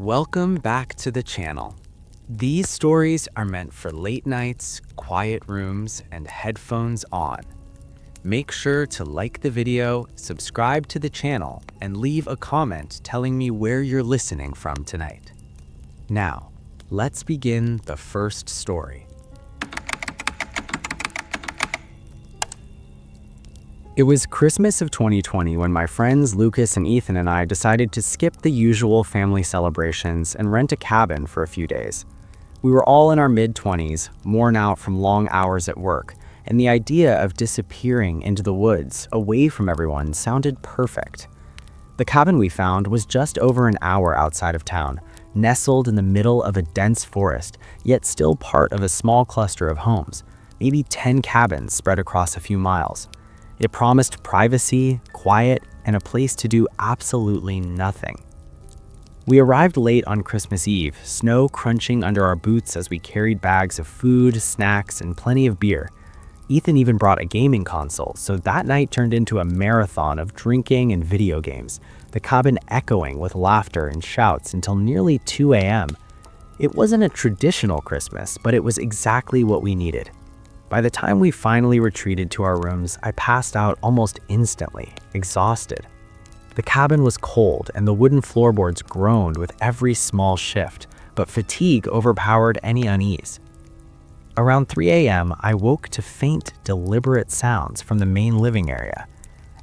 Welcome back to the channel. These stories are meant for late nights, quiet rooms, and headphones on. Make sure to like the video, subscribe to the channel, and leave a comment telling me where you're listening from tonight. Now, let's begin the first story. It was Christmas of 2020 when my friends Lucas and Ethan and I decided to skip the usual family celebrations and rent a cabin for a few days. We were all in our mid-20s, worn out from long hours at work, and the idea of disappearing into the woods, away from everyone, sounded perfect. The cabin we found was just over an hour outside of town, nestled in the middle of a dense forest, yet still part of a small cluster of homes, maybe 10 cabins spread across a few miles. It promised privacy, quiet, and a place to do absolutely nothing. We arrived late on Christmas Eve, snow crunching under our boots as we carried bags of food, snacks, and plenty of beer. Ethan even brought a gaming console, so that night turned into a marathon of drinking and video games, the cabin echoing with laughter and shouts until nearly 2 a.m. It wasn't a traditional Christmas, but it was exactly what we needed. By the time we finally retreated to our rooms, I passed out almost instantly, exhausted. The cabin was cold and the wooden floorboards groaned with every small shift, but fatigue overpowered any unease. Around 3 a.m., I woke to faint, deliberate sounds from the main living area.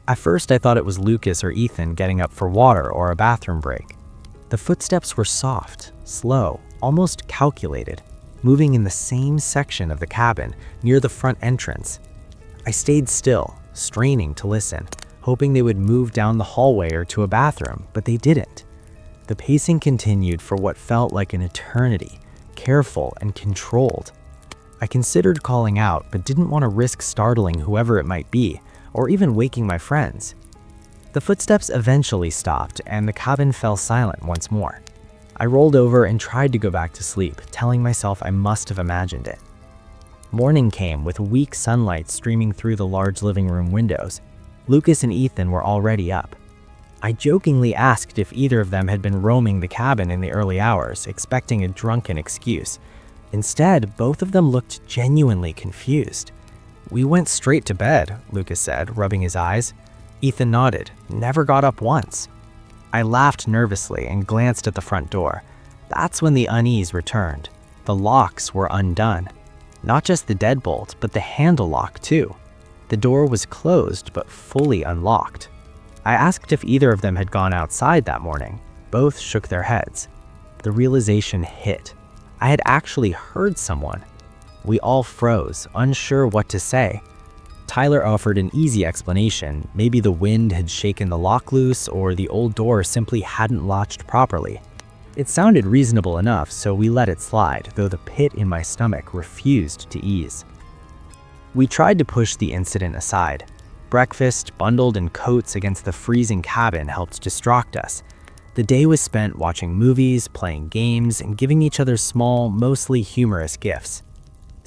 At first, I thought it was Lucas or Ethan getting up for water or a bathroom break. The footsteps were soft, slow, almost calculated, moving in the same section of the cabin, near the front entrance. I stayed still, straining to listen, hoping they would move down the hallway or to a bathroom, but they didn't. The pacing continued for what felt like an eternity, careful and controlled. I considered calling out, but didn't want to risk startling whoever it might be, or even waking my friends. The footsteps eventually stopped, and the cabin fell silent once more. I rolled over and tried to go back to sleep, telling myself I must have imagined it. Morning came with weak sunlight streaming through the large living room windows. Lucas and Ethan were already up. I jokingly asked if either of them had been roaming the cabin in the early hours, expecting a drunken excuse. Instead, both of them looked genuinely confused. "We went straight to bed," Lucas said, rubbing his eyes. Ethan nodded, "Never got up once." I laughed nervously and glanced at the front door. That's when the unease returned. The locks were undone. Not just the deadbolt, but the handle lock too. The door was closed but fully unlocked. I asked if either of them had gone outside that morning. Both shook their heads. The realization hit. I had actually heard someone. We all froze, unsure what to say. Tyler offered an easy explanation. Maybe the wind had shaken the lock loose, or the old door simply hadn't latched properly. It sounded reasonable enough, so we let it slide, though the pit in my stomach refused to ease. We tried to push the incident aside. Breakfast, bundled in coats against the freezing cabin, helped distract us. The day was spent watching movies, playing games, and giving each other small, mostly humorous gifts.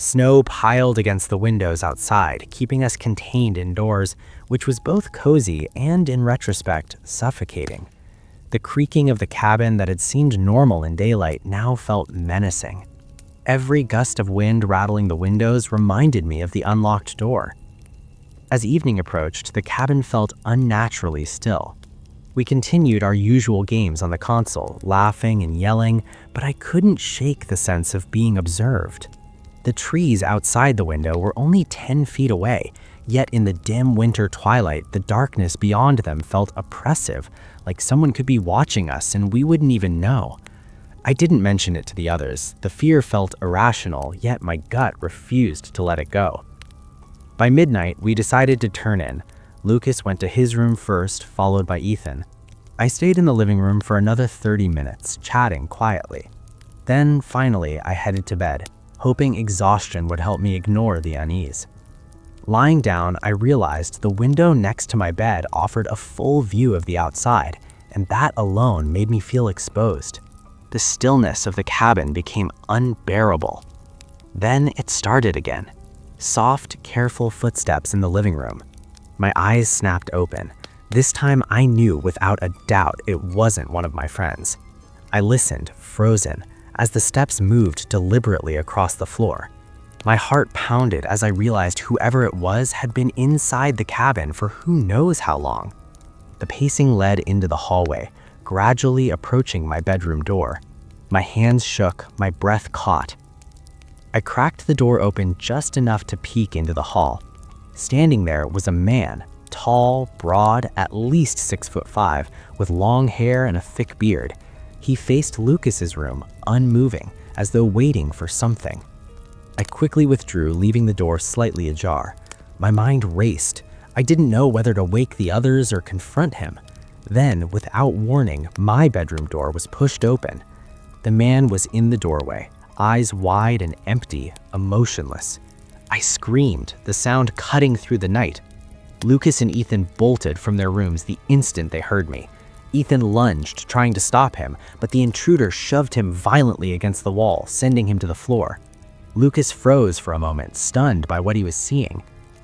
Snow piled against the windows outside, keeping us contained indoors, which was both cozy and, in retrospect, suffocating. The creaking of the cabin that had seemed normal in daylight now felt menacing. Every gust of wind rattling the windows reminded me of the unlocked door. As evening approached, the cabin felt unnaturally still. We continued our usual games on the console, laughing and yelling, but I couldn't shake the sense of being observed. The trees outside the window were only 10 feet away, yet in the dim winter twilight, the darkness beyond them felt oppressive, like someone could be watching us and we wouldn't even know. I didn't mention it to the others. The fear felt irrational, yet my gut refused to let it go. By midnight, we decided to turn in. Lucas went to his room first, followed by Ethan. I stayed in the living room for another 30 minutes, chatting quietly. Then, finally, I headed to bed, hoping exhaustion would help me ignore the unease. Lying down, I realized the window next to my bed offered a full view of the outside, and that alone made me feel exposed. The stillness of the cabin became unbearable. Then it started again. Soft, careful footsteps in the living room. My eyes snapped open. This time I knew without a doubt it wasn't one of my friends. I listened, frozen, as the steps moved deliberately across the floor. My heart pounded as I realized whoever it was had been inside the cabin for who knows how long. The pacing led into the hallway, gradually approaching my bedroom door. My hands shook, my breath caught. I cracked the door open just enough to peek into the hall. Standing there was a man, tall, broad, at least 6'5", with long hair and a thick beard. He faced Lucas's room, unmoving, as though waiting for something. I quickly withdrew, leaving the door slightly ajar. My mind raced. I didn't know whether to wake the others or confront him. Then, without warning, my bedroom door was pushed open. The man was in the doorway, eyes wide and empty, emotionless. I screamed, the sound cutting through the night. Lucas and Ethan bolted from their rooms the instant they heard me. Ethan lunged, trying to stop him, but the intruder shoved him violently against the wall, sending him to the floor. Lucas froze for a moment, stunned by what he was seeing.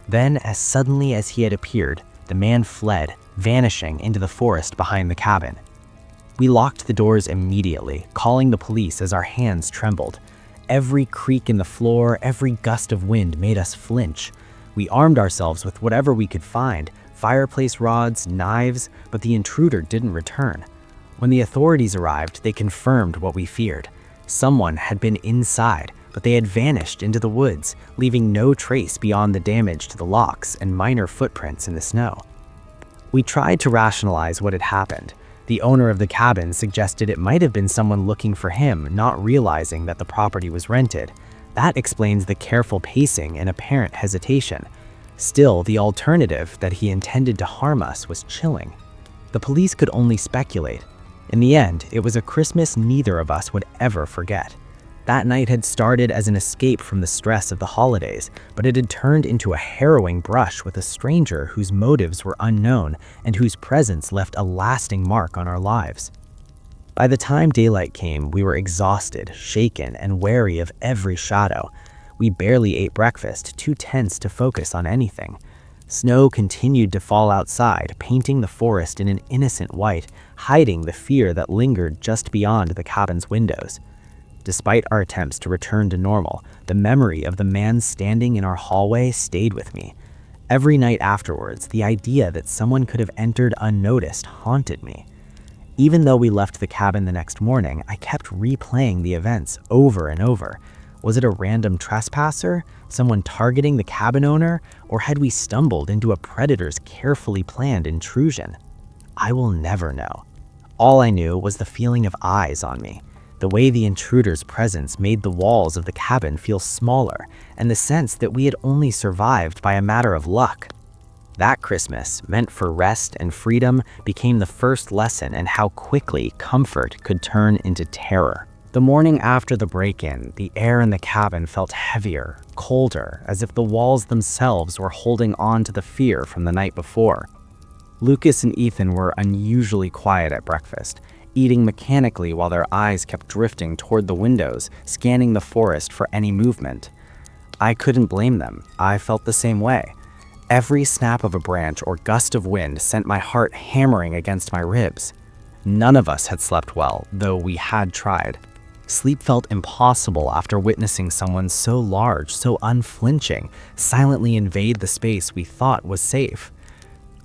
Then, as suddenly as he had appeared, the man fled, vanishing into the forest behind the cabin. We locked the doors immediately, calling the police as our hands trembled. Every creak in the floor, every gust of wind made us flinch. We armed ourselves with whatever we could find, fireplace rods, knives, but the intruder didn't return. When the authorities arrived, they confirmed what we feared. Someone had been inside, but they had vanished into the woods, leaving no trace beyond the damage to the locks and minor footprints in the snow. We tried to rationalize what had happened. The owner of the cabin suggested it might have been someone looking for him, not realizing that the property was rented. That explains the careful pacing and apparent hesitation. Still, the alternative that he intended to harm us was chilling. The police could only speculate. In the end, it was a Christmas neither of us would ever forget. That night had started as an escape from the stress of the holidays, but it had turned into a harrowing brush with a stranger whose motives were unknown and whose presence left a lasting mark on our lives. By the time daylight came, we were exhausted, shaken, and wary of every shadow. We barely ate breakfast, too tense to focus on anything. Snow continued to fall outside, painting the forest in an innocent white, hiding the fear that lingered just beyond the cabin's windows. Despite our attempts to return to normal, the memory of the man standing in our hallway stayed with me. Every night afterwards, the idea that someone could have entered unnoticed haunted me. Even though we left the cabin the next morning, I kept replaying the events over and over. Was it a random trespasser, someone targeting the cabin owner, or had we stumbled into a predator's carefully planned intrusion? I will never know. All I knew was the feeling of eyes on me. The way the intruder's presence made the walls of the cabin feel smaller, and the sense that we had only survived by a matter of luck. That Christmas, meant for rest and freedom, became the first lesson in how quickly comfort could turn into terror. The morning after the break-in, the air in the cabin felt heavier, colder, as if the walls themselves were holding on to the fear from the night before. Lucas and Ethan were unusually quiet at breakfast, eating mechanically while their eyes kept drifting toward the windows, scanning the forest for any movement. I couldn't blame them. I felt the same way. Every snap of a branch or gust of wind sent my heart hammering against my ribs. None of us had slept well, though we had tried. Sleep felt impossible after witnessing someone so large, so unflinching, silently invade the space we thought was safe.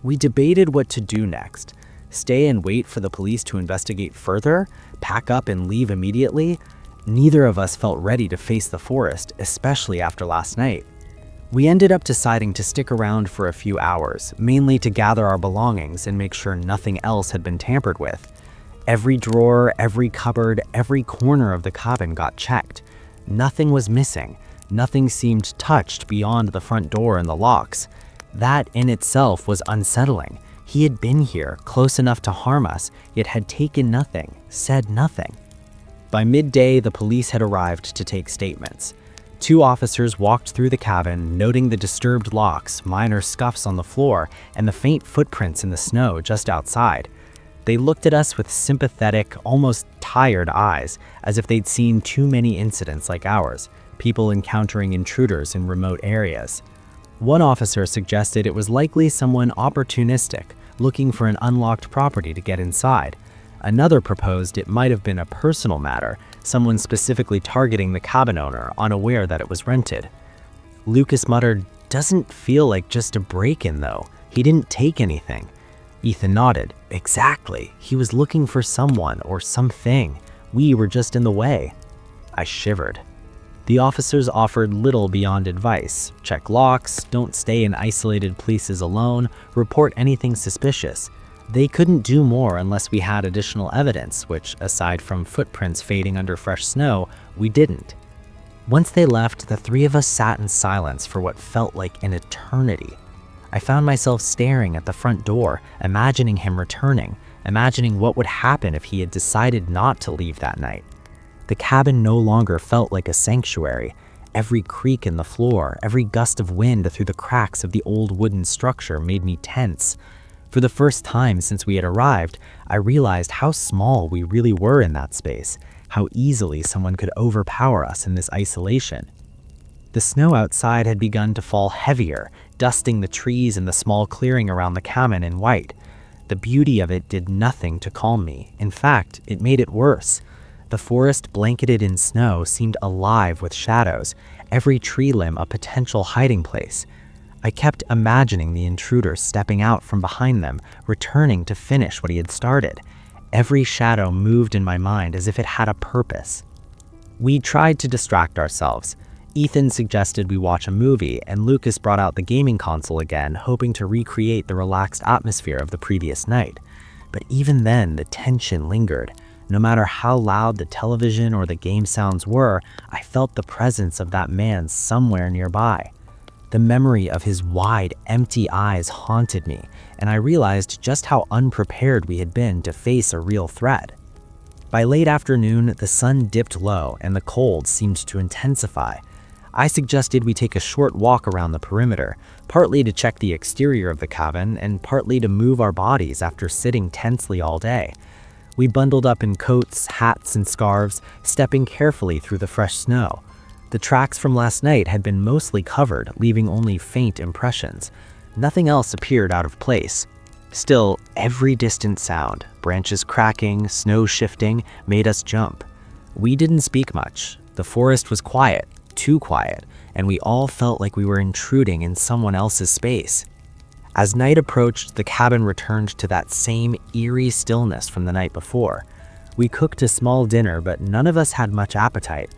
We debated what to do next. Stay and wait for the police to investigate further? Pack up and leave immediately? Neither of us felt ready to face the forest, especially after last night. We ended up deciding to stick around for a few hours, mainly to gather our belongings and make sure nothing else had been tampered with. Every drawer, every cupboard, every corner of the cabin got checked. Nothing was missing. Nothing seemed touched beyond the front door and the locks. That in itself was unsettling. He had been here, close enough to harm us, yet had taken nothing, said nothing. By midday, the police had arrived to take statements. 2 officers walked through the cabin, noting the disturbed locks, minor scuffs on the floor, and the faint footprints in the snow just outside. They looked at us with sympathetic, almost tired eyes, as if they'd seen too many incidents like ours, people encountering intruders in remote areas. One officer suggested it was likely someone opportunistic, looking for an unlocked property to get inside. Another proposed it might have been a personal matter, someone specifically targeting the cabin owner, unaware that it was rented. Lucas muttered, "Doesn't feel like just a break-in though. He didn't take anything." Ethan nodded. "Exactly. He was looking for someone or something. We were just in the way." I shivered. The officers offered little beyond advice. Check locks, don't stay in isolated places alone, report anything suspicious. They couldn't do more unless we had additional evidence, which, aside from footprints fading under fresh snow, we didn't. Once they left, the three of us sat in silence for what felt like an eternity. I found myself staring at the front door, imagining him returning, imagining what would happen if he had decided not to leave that night. The cabin no longer felt like a sanctuary. Every creak in the floor, every gust of wind through the cracks of the old wooden structure made me tense. For the first time since we had arrived, I realized how small we really were in that space, how easily someone could overpower us in this isolation. The snow outside had begun to fall heavier, dusting the trees and the small clearing around the cabin in white. The beauty of it did nothing to calm me. In fact, it made it worse. The forest, blanketed in snow, seemed alive with shadows, every tree limb a potential hiding place. I kept imagining the intruder stepping out from behind them, returning to finish what he had started. Every shadow moved in my mind as if it had a purpose. We tried to distract ourselves. Ethan suggested we watch a movie, and Lucas brought out the gaming console again, hoping to recreate the relaxed atmosphere of the previous night. But even then, the tension lingered. No matter how loud the television or the game sounds were, I felt the presence of that man somewhere nearby. The memory of his wide, empty eyes haunted me, and I realized just how unprepared we had been to face a real threat. By late afternoon, the sun dipped low and the cold seemed to intensify. I suggested we take a short walk around the perimeter, partly to check the exterior of the cabin and partly to move our bodies after sitting tensely all day. We bundled up in coats, hats, and scarves, stepping carefully through the fresh snow. The tracks from last night had been mostly covered, leaving only faint impressions. Nothing else appeared out of place. Still, every distant sound, branches cracking, snow shifting, made us jump. We didn't speak much. The forest was quiet, too quiet, and we all felt like we were intruding in someone else's space. As night approached, the cabin returned to that same eerie stillness from the night before. We cooked a small dinner, but none of us had much appetite.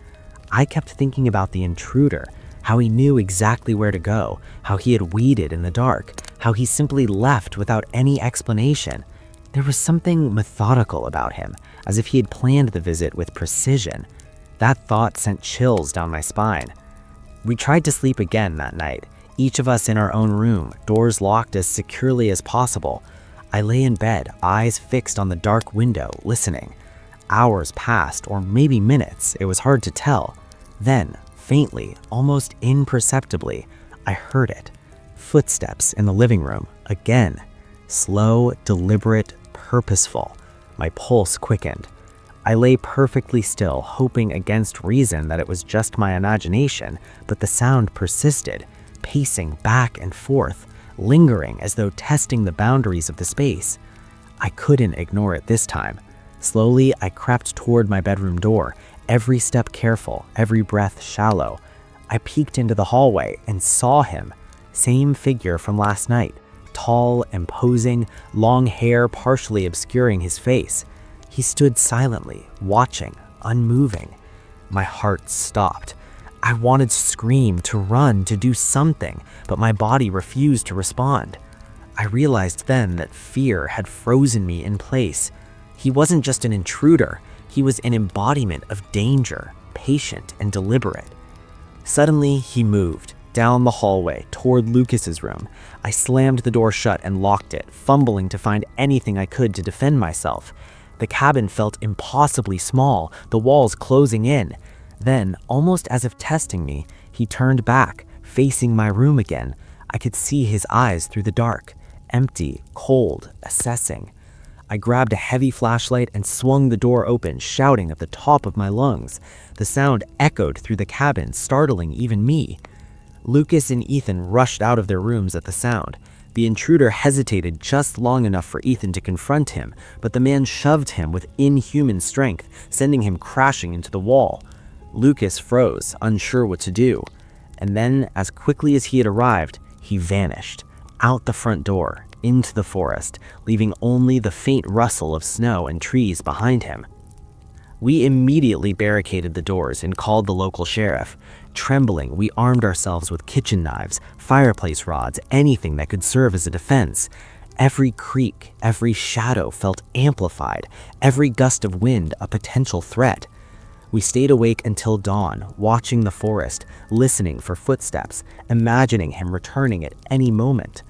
I kept thinking about the intruder, how he knew exactly where to go, how he had waited in the dark, how he simply left without any explanation. There was something methodical about him, as if he had planned the visit with precision. That thought sent chills down my spine. We tried to sleep again that night, each of us in our own room, doors locked as securely as possible. I lay in bed, eyes fixed on the dark window, listening. Hours passed, or maybe minutes, it was hard to tell. Then, faintly, almost imperceptibly, I heard it. Footsteps in the living room, again. Slow, deliberate, purposeful. My pulse quickened. I lay perfectly still, hoping against reason that it was just my imagination, but the sound persisted, pacing back and forth, lingering as though testing the boundaries of the space. I couldn't ignore it this time. Slowly, I crept toward my bedroom door, every step careful, every breath shallow. I peeked into the hallway and saw him. Same figure from last night, tall, imposing, long hair partially obscuring his face. He stood silently, watching, unmoving. My heart stopped. I wanted to scream, to run, to do something, but my body refused to respond. I realized then that fear had frozen me in place. He wasn't just an intruder, he was an embodiment of danger, patient and deliberate. Suddenly, he moved, down the hallway, toward Lucas's room. I slammed the door shut and locked it, fumbling to find anything I could to defend myself. The cabin felt impossibly small, the walls closing in. Then, almost as if testing me, he turned back, facing my room again. I could see his eyes through the dark, empty, cold, assessing. I grabbed a heavy flashlight and swung the door open, shouting at the top of my lungs. The sound echoed through the cabin, startling even me. Lucas and Ethan rushed out of their rooms at the sound. The intruder hesitated just long enough for Ethan to confront him, but the man shoved him with inhuman strength, sending him crashing into the wall. Lucas froze, unsure what to do. And then, as quickly as he had arrived, he vanished, out the front door, into the forest, leaving only the faint rustle of snow and trees behind him. We immediately barricaded the doors and called the local sheriff. Trembling, we armed ourselves with kitchen knives, fireplace rods, anything that could serve as a defense. Every creak, every shadow felt amplified, every gust of wind a potential threat. We stayed awake until dawn, watching the forest, listening for footsteps, imagining him returning at any moment.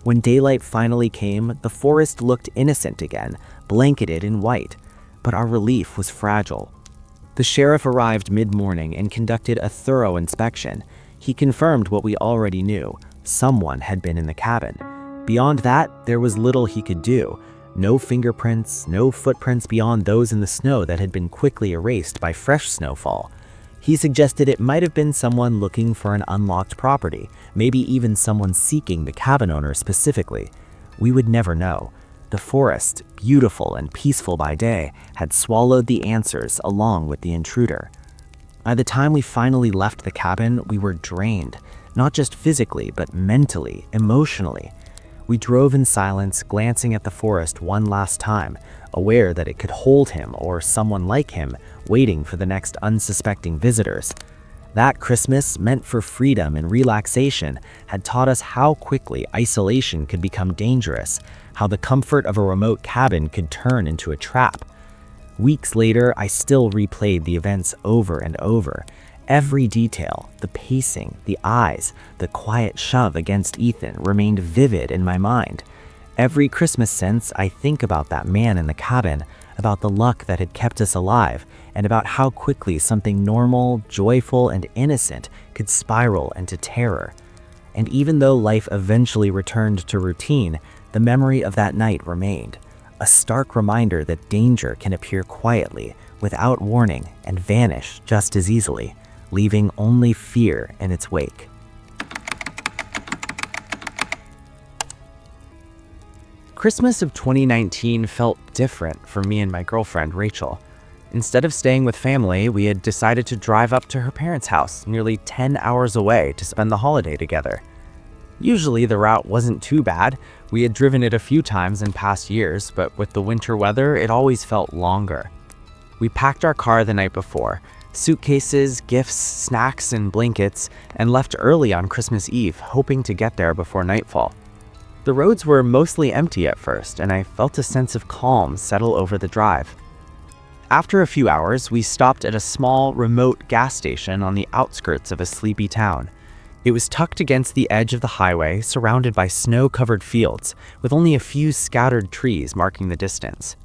When daylight finally came, the forest looked innocent again, blanketed in white. But our relief was fragile. The sheriff arrived mid-morning and conducted a thorough inspection. He confirmed what we already knew. Someone had been in the cabin. Beyond that, there was little he could do. No fingerprints, no footprints beyond those in the snow that had been quickly erased by fresh snowfall. He suggested it might have been someone looking for an unlocked property, maybe even someone seeking the cabin owner specifically. We would never know. The forest, beautiful and peaceful by day, had swallowed the answers along with the intruder. By the time we finally left the cabin, we were drained, not just physically, but mentally, emotionally. We drove in silence, glancing at the forest one last time, aware that it could hold him or someone like him, waiting for the next unsuspecting visitors. That Christmas, meant for freedom and relaxation, had taught us how quickly isolation could become dangerous, how the comfort of a remote cabin could turn into a trap. Weeks later, I still replayed the events over and over. Every detail, the pacing, the eyes, the quiet shove against Ethan remained vivid in my mind. Every Christmas since, I think about that man in the cabin, about the luck that had kept us alive, and about how quickly something normal, joyful, and innocent could spiral into terror. And even though life eventually returned to routine, the memory of that night remained, a stark reminder that danger can appear quietly, without warning, and vanish just as easily, leaving only fear in its wake. Christmas of 2019 felt different for me and my girlfriend, Rachel. Instead of staying with family, we had decided to drive up to her parents' house, nearly 10 hours away, to spend the holiday together. Usually the route wasn't too bad. We had driven it a few times in past years, but with the winter weather, it always felt longer. We packed our car the night before, suitcases, gifts, snacks, and blankets, and left early on Christmas Eve, hoping to get there before nightfall. The roads were mostly empty at first, and I felt a sense of calm settle over the drive. After a few hours, we stopped at a small, remote gas station on the outskirts of a sleepy town. It was tucked against the edge of the highway, surrounded by snow-covered fields, with only a few scattered trees marking the distance.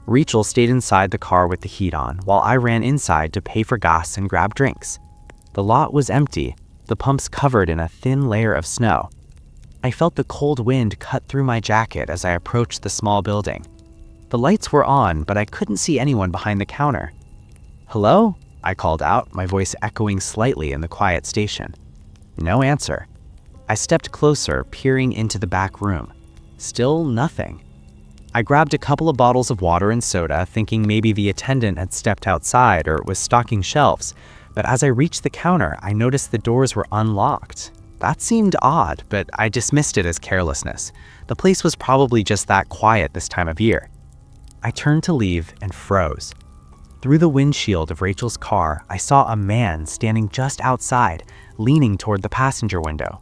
Rachel stayed inside the car with the heat on, while I ran inside to pay for gas and grab drinks. The lot was empty, the pumps covered in a thin layer of snow. I felt the cold wind cut through my jacket as I approached the small building. The lights were on, but I couldn't see anyone behind the counter. "Hello?" I called out, my voice echoing slightly in the quiet station. No answer. I stepped closer, peering into the back room. Still nothing. I grabbed a couple of bottles of water and soda, thinking maybe the attendant had stepped outside or was stocking shelves, but as I reached the counter, I noticed the doors were unlocked. That seemed odd, but I dismissed it as carelessness. The place was probably just that quiet this time of year. I turned to leave and froze. Through the windshield of Rachel's car, I saw a man standing just outside, leaning toward the passenger window.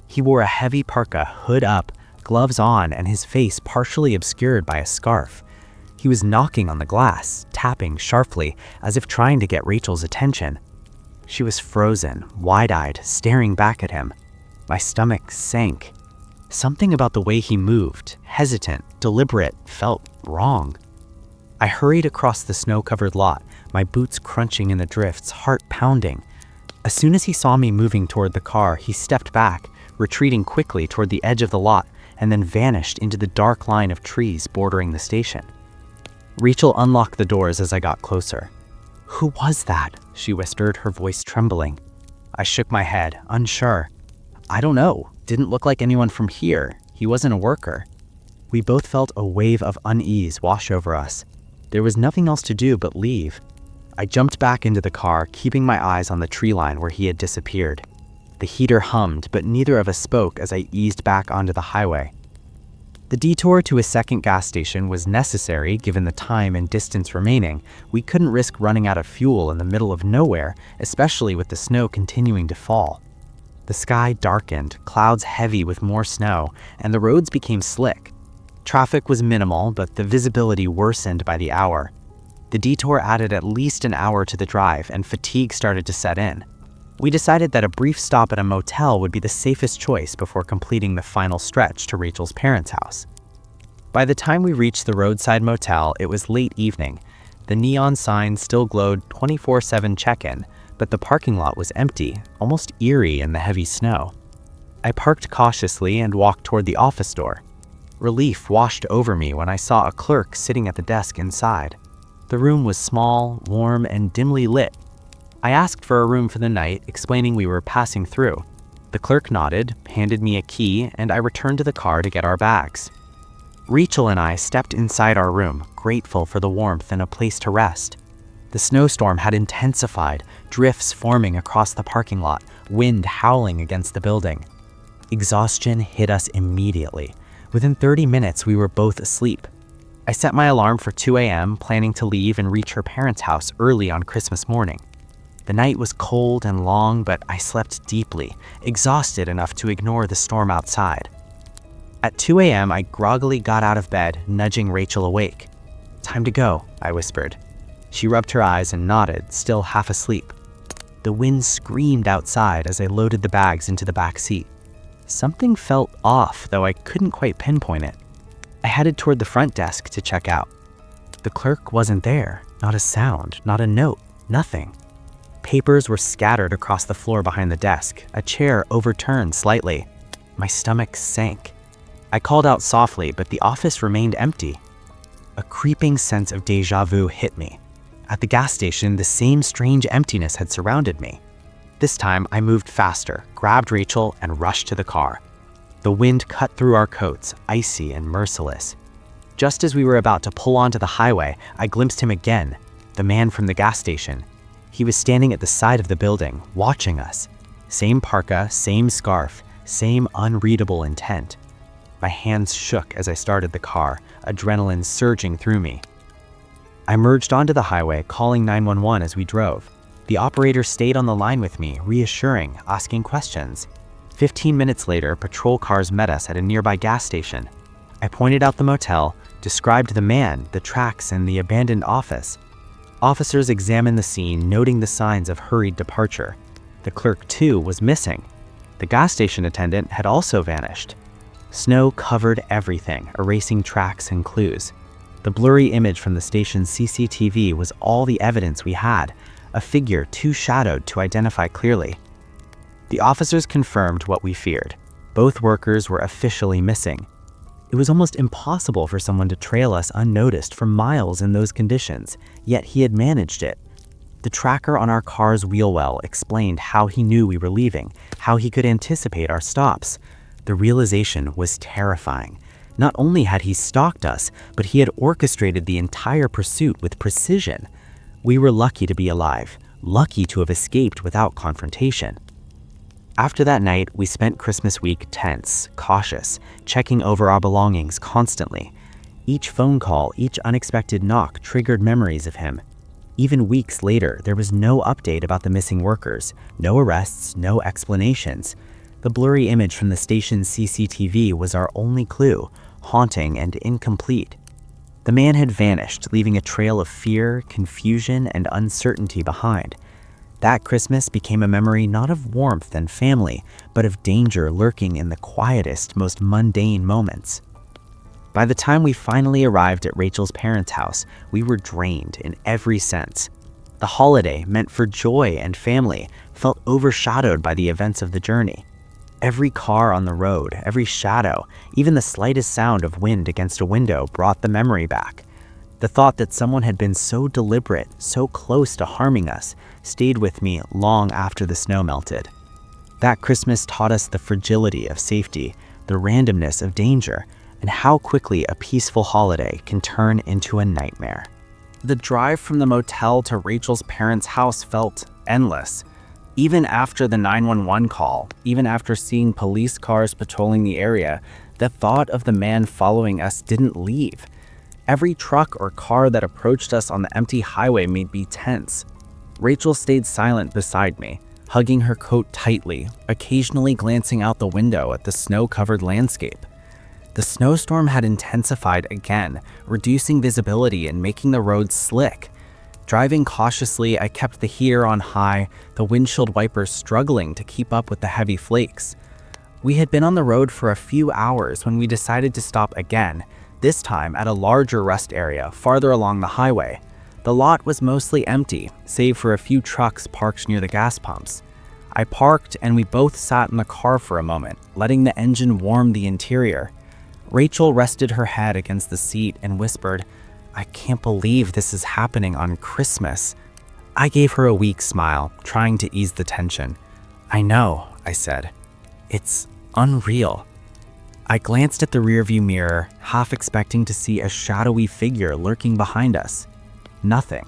He wore a heavy parka, hood up, gloves on, and his face partially obscured by a scarf. He was knocking on the glass, tapping sharply, as if trying to get Rachel's attention. She was frozen, wide-eyed, staring back at him. My stomach sank. Something about the way he moved, hesitant, deliberate, felt wrong. I hurried across the snow-covered lot, my boots crunching in the drifts, heart pounding. As soon as he saw me moving toward the car, he stepped back, retreating quickly toward the edge of the lot, and then vanished into the dark line of trees bordering the station. Rachel unlocked the doors as I got closer. "Who was that?" she whispered, her voice trembling. I shook my head, unsure. "I don't know. Didn't look like anyone from here. He wasn't a worker. We both felt a wave of unease wash over us. There was nothing else to do but leave. I jumped back into the car, keeping my eyes on the tree line where he had disappeared. The heater hummed, but neither of us spoke as I eased back onto the highway. The detour to a second gas station was necessary given the time and distance remaining. We couldn't risk running out of fuel in the middle of nowhere, especially with the snow continuing to fall. The sky darkened, clouds heavy with more snow, and the roads became slick. Traffic was minimal, but the visibility worsened by the hour. The detour added at least an hour to the drive, and fatigue started to set in. We decided that a brief stop at a motel would be the safest choice before completing the final stretch to Rachel's parents' house. By the time we reached the roadside motel, it was late evening. The neon sign still glowed 24/7 check-in, but the parking lot was empty, almost eerie in the heavy snow. I parked cautiously and walked toward the office door. Relief washed over me when I saw a clerk sitting at the desk inside. The room was small, warm, and dimly lit. I asked for a room for the night, explaining we were passing through. The clerk nodded, handed me a key, and I returned to the car to get our bags. Rachel and I stepped inside our room, grateful for the warmth and a place to rest. The snowstorm had intensified, drifts forming across the parking lot, wind howling against the building. Exhaustion hit us immediately. Within 30 minutes, we were both asleep. I set my alarm for 2 a.m., planning to leave and reach her parents' house early on Christmas morning. The night was cold and long, but I slept deeply, exhausted enough to ignore the storm outside. At 2 a.m., I groggily got out of bed, nudging Rachel awake. "Time to go," I whispered. She rubbed her eyes and nodded, still half asleep. The wind screamed outside as I loaded the bags into the back seat. Something felt off, though I couldn't quite pinpoint it. I headed toward the front desk to check out. The clerk wasn't there, not a sound, not a note, nothing. Papers were scattered across the floor behind the desk, a chair overturned slightly. My stomach sank. I called out softly, but the office remained empty. A creeping sense of déjà vu hit me. At the gas station, the same strange emptiness had surrounded me. This time, I moved faster, grabbed Rachel, and rushed to the car. The wind cut through our coats, icy and merciless. Just as we were about to pull onto the highway, I glimpsed him again, the man from the gas station. He was standing at the side of the building, watching us. Same parka, same scarf, same unreadable intent. My hands shook as I started the car, adrenaline surging through me. I merged onto the highway, calling 911 as we drove. The operator stayed on the line with me, reassuring, asking questions. 15 minutes later, patrol cars met us at a nearby gas station. I pointed out the motel, described the man, the tracks, and the abandoned office. Officers examined the scene, noting the signs of hurried departure. The clerk, too, was missing. The gas station attendant had also vanished. Snow covered everything, erasing tracks and clues. The blurry image from the station's CCTV was all the evidence we had, a figure too shadowed to identify clearly. The officers confirmed what we feared. Both workers were officially missing. It was almost impossible for someone to trail us unnoticed for miles in those conditions, yet he had managed it. The tracker on our car's wheel well explained how he knew we were leaving, how he could anticipate our stops. The realization was terrifying. Not only had he stalked us, but he had orchestrated the entire pursuit with precision. We were lucky to be alive, lucky to have escaped without confrontation. After that night, we spent Christmas week tense, cautious, checking over our belongings constantly. Each phone call, each unexpected knock triggered memories of him. Even weeks later, there was no update about the missing workers, no arrests, no explanations. The blurry image from the station's CCTV was our only clue, haunting and incomplete. The man had vanished, leaving a trail of fear, confusion, and uncertainty behind. That Christmas became a memory not of warmth and family, but of danger lurking in the quietest, most mundane moments. By the time we finally arrived at Rachel's parents' house, we were drained in every sense. The holiday, meant for joy and family, felt overshadowed by the events of the journey. Every car on the road, every shadow, even the slightest sound of wind against a window brought the memory back. The thought that someone had been so deliberate, so close to harming us, stayed with me long after the snow melted. That Christmas taught us the fragility of safety, the randomness of danger, and how quickly a peaceful holiday can turn into a nightmare. The drive from the motel to Rachel's parents' house felt endless. Even after the 911 call, even after seeing police cars patrolling the area, the thought of the man following us didn't leave. Every truck or car that approached us on the empty highway made me tense. Rachel stayed silent beside me, hugging her coat tightly, occasionally glancing out the window at the snow-covered landscape. The snowstorm had intensified again, reducing visibility and making the roads slick. Driving cautiously, I kept the heater on high, the windshield wipers struggling to keep up with the heavy flakes. We had been on the road for a few hours when we decided to stop again, this time at a larger rest area farther along the highway. The lot was mostly empty, save for a few trucks parked near the gas pumps. I parked and we both sat in the car for a moment, letting the engine warm the interior. Rachel rested her head against the seat and whispered, "I can't believe this is happening on Christmas." I gave her a weak smile, trying to ease the tension. "I know," I said. "It's unreal." I glanced at the rearview mirror, half expecting to see a shadowy figure lurking behind us. Nothing.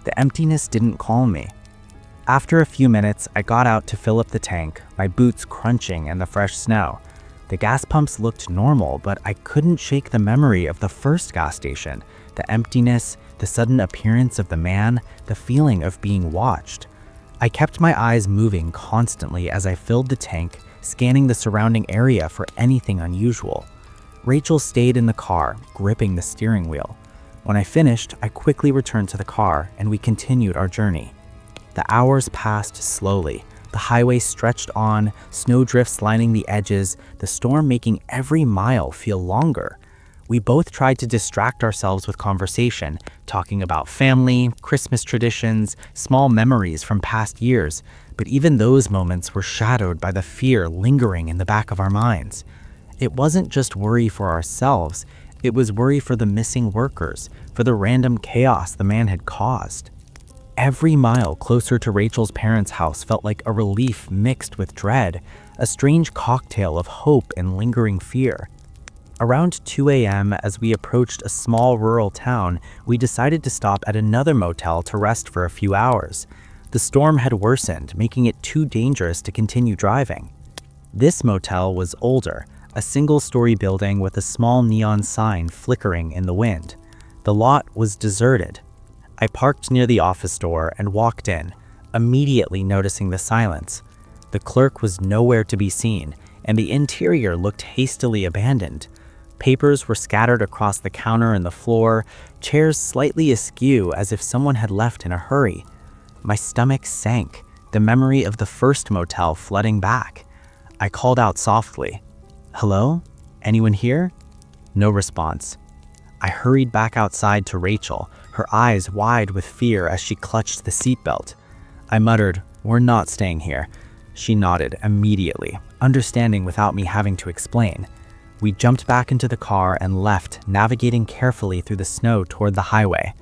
The emptiness didn't calm me. After a few minutes, I got out to fill up the tank, my boots crunching in the fresh snow. The gas pumps looked normal, but I couldn't shake the memory of the first gas station, the emptiness, the sudden appearance of the man, the feeling of being watched. I kept my eyes moving constantly as I filled the tank, scanning the surrounding area for anything unusual. Rachel stayed in the car, gripping the steering wheel. When I finished, I quickly returned to the car and we continued our journey. The hours passed slowly. The highway stretched on, snowdrifts lining the edges, the storm making every mile feel longer. We both tried to distract ourselves with conversation, talking about family, Christmas traditions, small memories from past years, but even those moments were shadowed by the fear lingering in the back of our minds. It wasn't just worry for ourselves, it was worry for the missing workers, for the random chaos the man had caused. Every mile closer to Rachel's parents' house felt like a relief mixed with dread, a strange cocktail of hope and lingering fear. Around 2 a.m., as we approached a small rural town, we decided to stop at another motel to rest for a few hours. The storm had worsened, making it too dangerous to continue driving. This motel was older, a single-story building with a small neon sign flickering in the wind. The lot was deserted. I parked near the office door and walked in, immediately noticing the silence. The clerk was nowhere to be seen, and the interior looked hastily abandoned. Papers were scattered across the counter and the floor, chairs slightly askew as if someone had left in a hurry. My stomach sank, the memory of the first motel flooding back. I called out softly, "Hello? Anyone here?" No response. I hurried back outside to Rachel, her eyes wide with fear as she clutched the seatbelt. I muttered, "We're not staying here." She nodded immediately, understanding without me having to explain. We jumped back into the car and left, navigating carefully through the snow toward the highway.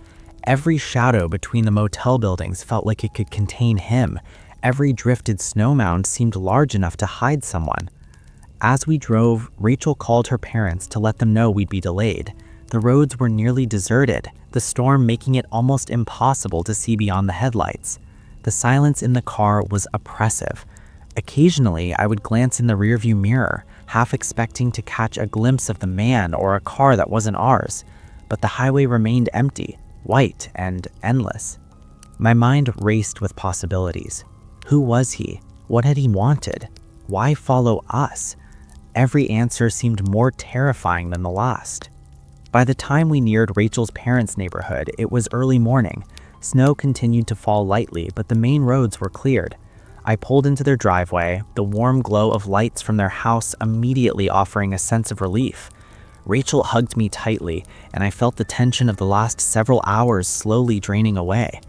Every shadow between the motel buildings felt like it could contain him. Every drifted snow mound seemed large enough to hide someone. As we drove, Rachel called her parents to let them know we'd be delayed. The roads were nearly deserted, the storm making it almost impossible to see beyond the headlights. The silence in the car was oppressive. Occasionally, I would glance in the rearview mirror, half expecting to catch a glimpse of the man or a car that wasn't ours, but the highway remained empty, white, and endless. My mind raced with possibilities. Who was he? What had he wanted? Why follow us? Every answer seemed more terrifying than the last. By the time we neared Rachel's parents' neighborhood, it was early morning. Snow continued to fall lightly, but the main roads were cleared. I pulled into their driveway, the warm glow of lights from their house immediately offering a sense of relief. Rachel hugged me tightly, and I felt the tension of the last several hours slowly draining away.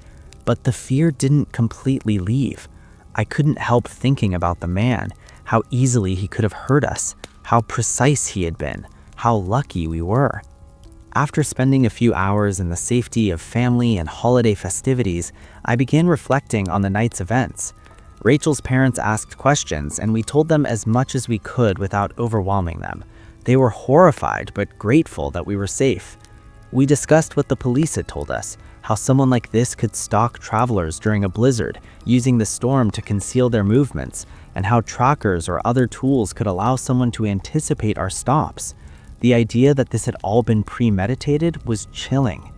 But the fear didn't completely leave. I couldn't help thinking about the man, how easily he could have hurt us, how precise he had been, how lucky we were. After spending a few hours in the safety of family and holiday festivities, I began reflecting on the night's events. Rachel's parents asked questions, and we told them as much as we could without overwhelming them. They were horrified but grateful that we were safe. We discussed what the police had told us, how someone like this could stalk travelers during a blizzard, using the storm to conceal their movements, and how trackers or other tools could allow someone to anticipate our stops. The idea that this had all been premeditated was chilling.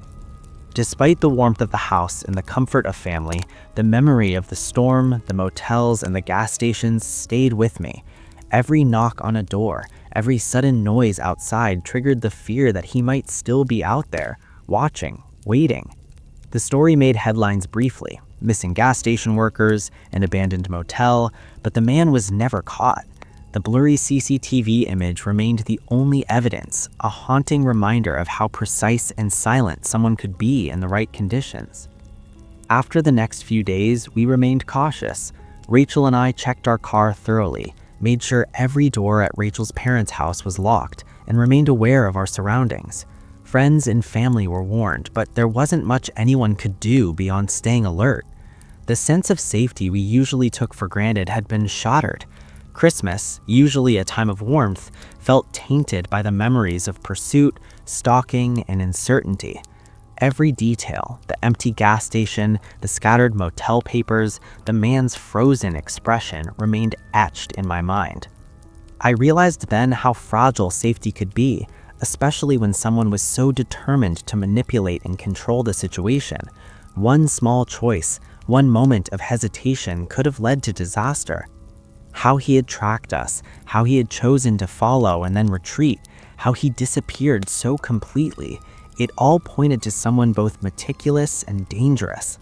Despite the warmth of the house and the comfort of family, the memory of the storm, the motels, and the gas stations stayed with me. Every knock on a door, every sudden noise outside triggered the fear that he might still be out there, watching, waiting. The story made headlines briefly, missing gas station workers, an abandoned motel, but the man was never caught. The blurry CCTV image remained the only evidence, a haunting reminder of how precise and silent someone could be in the right conditions. After the next few days, we remained cautious. Rachel and I checked our car thoroughly, made sure every door at Rachel's parents' house was locked, and remained aware of our surroundings. Friends and family were warned, but there wasn't much anyone could do beyond staying alert. The sense of safety we usually took for granted had been shattered. Christmas, usually a time of warmth, felt tainted by the memories of pursuit, stalking, and uncertainty. Every detail, the empty gas station, the scattered motel papers, the man's frozen expression remained etched in my mind. I realized then how fragile safety could be, especially when someone was so determined to manipulate and control the situation. One small choice, one moment of hesitation could have led to disaster. How he had tracked us, how he had chosen to follow and then retreat, how he disappeared so completely, it all pointed to someone both meticulous and dangerous.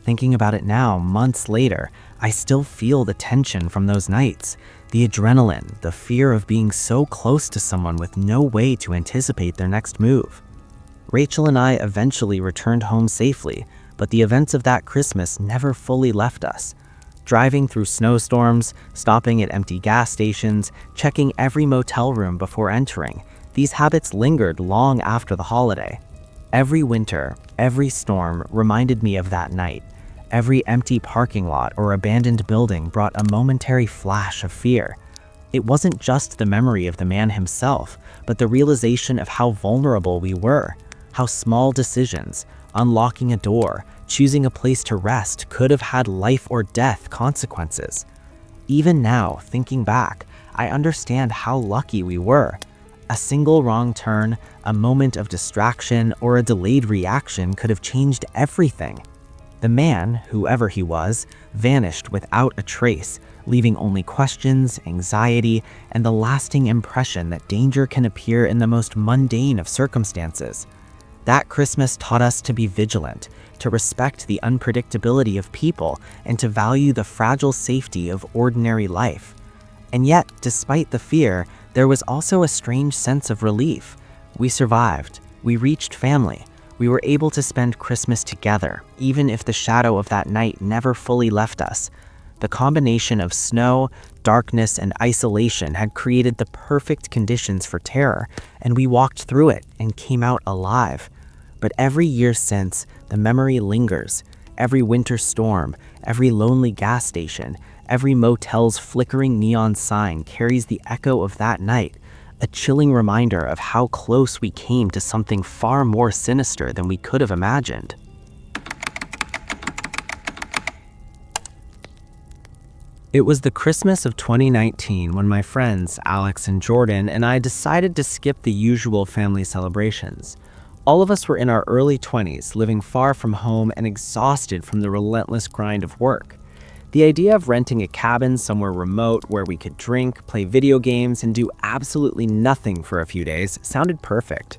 Thinking about it now, months later, I still feel the tension from those nights, the adrenaline, the fear of being so close to someone with no way to anticipate their next move. Rachel and I eventually returned home safely, but the events of that Christmas never fully left us. Driving through snowstorms, stopping at empty gas stations, checking every motel room before entering, these habits lingered long after the holiday. Every winter, every storm reminded me of that night. Every empty parking lot or abandoned building brought a momentary flash of fear. It wasn't just the memory of the man himself, but the realization of how vulnerable we were, how small decisions, unlocking a door, choosing a place to rest could have had life or death consequences. Even now, thinking back, I understand how lucky we were. A single wrong turn, a moment of distraction, or a delayed reaction could have changed everything. The man, whoever he was, vanished without a trace, leaving only questions, anxiety, and the lasting impression that danger can appear in the most mundane of circumstances. That Christmas taught us to be vigilant, to respect the unpredictability of people, and to value the fragile safety of ordinary life. And yet, despite the fear, there was also a strange sense of relief. We survived. We reached family. We were able to spend Christmas together, even if the shadow of that night never fully left us. The combination of snow, darkness, and isolation had created the perfect conditions for terror, and we walked through it and came out alive. But every year since, the memory lingers. Every winter storm, every lonely gas station, every motel's flickering neon sign carries the echo of that night, a chilling reminder of how close we came to something far more sinister than we could have imagined. It was the Christmas of 2019 when my friends, Alex and Jordan, and I decided to skip the usual family celebrations. All of us were in our early 20s, living far from home and exhausted from the relentless grind of work. The idea of renting a cabin somewhere remote where we could drink, play video games, and do absolutely nothing for a few days sounded perfect.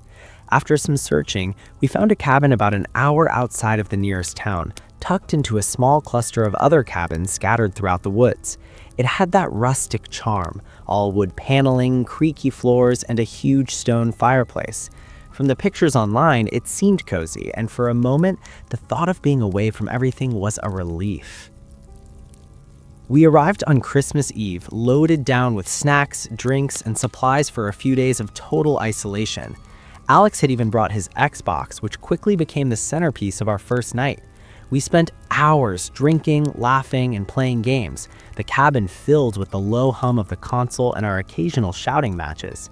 After some searching, we found a cabin about an hour outside of the nearest town, tucked into a small cluster of other cabins scattered throughout the woods. It had that rustic charm, all wood paneling, creaky floors, and a huge stone fireplace. From the pictures online, it seemed cozy, and for a moment, the thought of being away from everything was a relief. We arrived on Christmas Eve, loaded down with snacks, drinks, and supplies for a few days of total isolation. Alex had even brought his Xbox, which quickly became the centerpiece of our first night. We spent hours drinking, laughing, and playing games, the cabin filled with the low hum of the console and our occasional shouting matches.